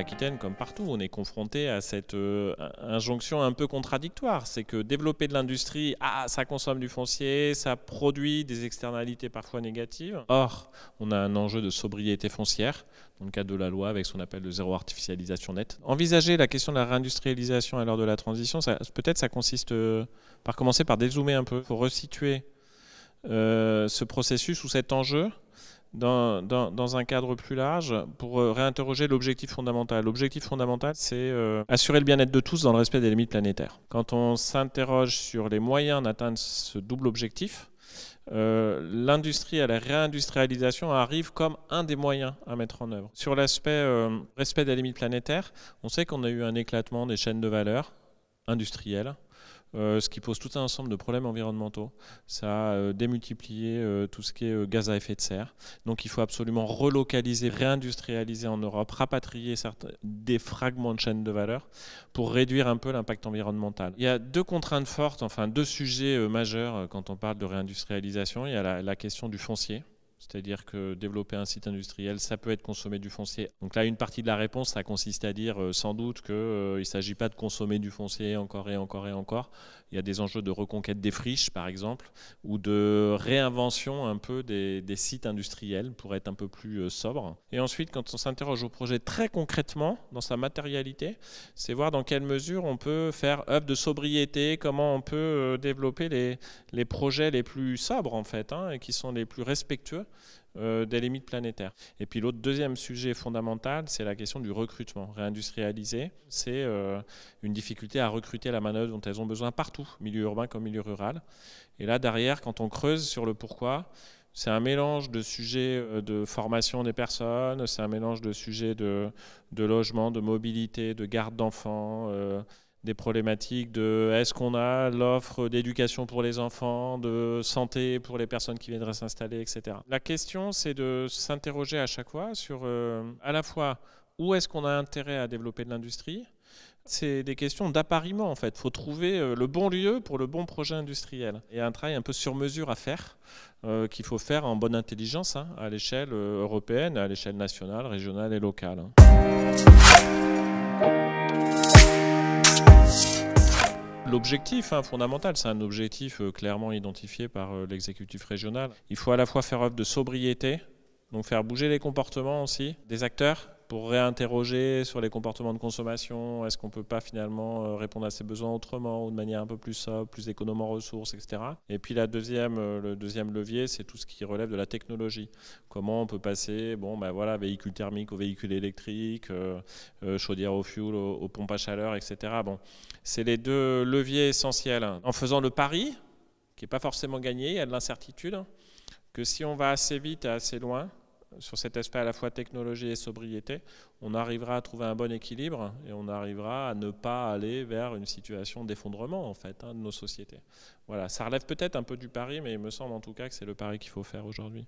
Aquitaine, comme partout, on est confronté à cette injonction un peu contradictoire. C'est que développer de l'industrie, ça consomme du foncier, ça produit des externalités parfois négatives. Or, on a un enjeu de sobriété foncière, dans le cadre de la loi, avec ce qu'on appelle le zéro artificialisation nette. Envisager la question de la réindustrialisation à l'heure de la transition, peut-être ça consiste par commencer par dézoomer un peu. Il faut resituer ce processus ou cet enjeu dans un cadre plus large pour réinterroger l'objectif fondamental. L'objectif fondamental, c'est assurer le bien-être de tous dans le respect des limites planétaires. Quand on s'interroge sur les moyens d'atteindre ce double objectif, l'industrie et la réindustrialisation arrivent comme un des moyens à mettre en œuvre. Sur l'aspect respect des limites planétaires, on sait qu'on a eu un éclatement des chaînes de valeur industrielles, ce qui pose tout un ensemble de problèmes environnementaux. Ça a démultiplié tout ce qui est gaz à effet de serre. Donc il faut absolument relocaliser, réindustrialiser en Europe, rapatrier des fragments de chaînes de valeur pour réduire un peu l'impact environnemental. Il y a deux contraintes fortes, enfin deux sujets majeurs quand on parle de réindustrialisation. Il y a la question du foncier. C'est-à-dire que développer un site industriel, ça peut être consommer du foncier. Donc là, une partie de la réponse, ça consiste à dire sans doute qu'il ne s'agit pas de consommer du foncier encore et encore et encore. Il y a des enjeux de reconquête des friches, par exemple, ou de réinvention un peu des sites industriels pour être un peu plus sobre. Et ensuite, quand on s'interroge au projet très concrètement, dans sa matérialité, c'est voir dans quelle mesure on peut faire œuvre de sobriété, comment on peut développer les projets les plus sobres, en fait, et qui sont les plus respectueux des limites planétaires. Et puis l'autre deuxième sujet fondamental, c'est la question du recrutement. Réindustrialiser, c'est une difficulté à recruter la main-d'œuvre dont elles ont besoin partout, milieu urbain comme milieu rural. Et là, derrière, quand on creuse sur le pourquoi, c'est un mélange de sujets de formation des personnes, c'est un mélange de sujets de logement, de mobilité, de garde d'enfants, des problématiques de est-ce qu'on a l'offre d'éducation pour les enfants, de santé pour les personnes qui viendraient s'installer, etc. La question, c'est de s'interroger à chaque fois sur à la fois où est-ce qu'on a intérêt à développer de l'industrie. C'est des questions d'appariement en fait. Il faut trouver le bon lieu pour le bon projet industriel. Il y a un travail un peu sur mesure à faire, qu'il faut faire en bonne intelligence à l'échelle européenne, à l'échelle nationale, régionale et locale. L'objectif fondamental, c'est un objectif clairement identifié par l'exécutif régional. Il faut à la fois faire œuvre de sobriété, donc faire bouger les comportements aussi des acteurs pour réinterroger sur les comportements de consommation. Est-ce qu'on ne peut pas finalement répondre à ces besoins autrement ou de manière un peu plus sobre, plus économe en ressources, etc. Et puis le deuxième levier, c'est tout ce qui relève de la technologie. Comment on peut passer véhicule thermique au véhicule électrique, chaudière au fioul, aux pompes à chaleur, etc. C'est les deux leviers essentiels. En faisant le pari, qui n'est pas forcément gagné, il y a de l'incertitude, que si on va assez vite et assez loin, sur cet aspect à la fois technologie et sobriété, on arrivera à trouver un bon équilibre et on arrivera à ne pas aller vers une situation d'effondrement en fait, de nos sociétés. Voilà, ça relève peut-être un peu du pari, mais il me semble en tout cas que c'est le pari qu'il faut faire aujourd'hui.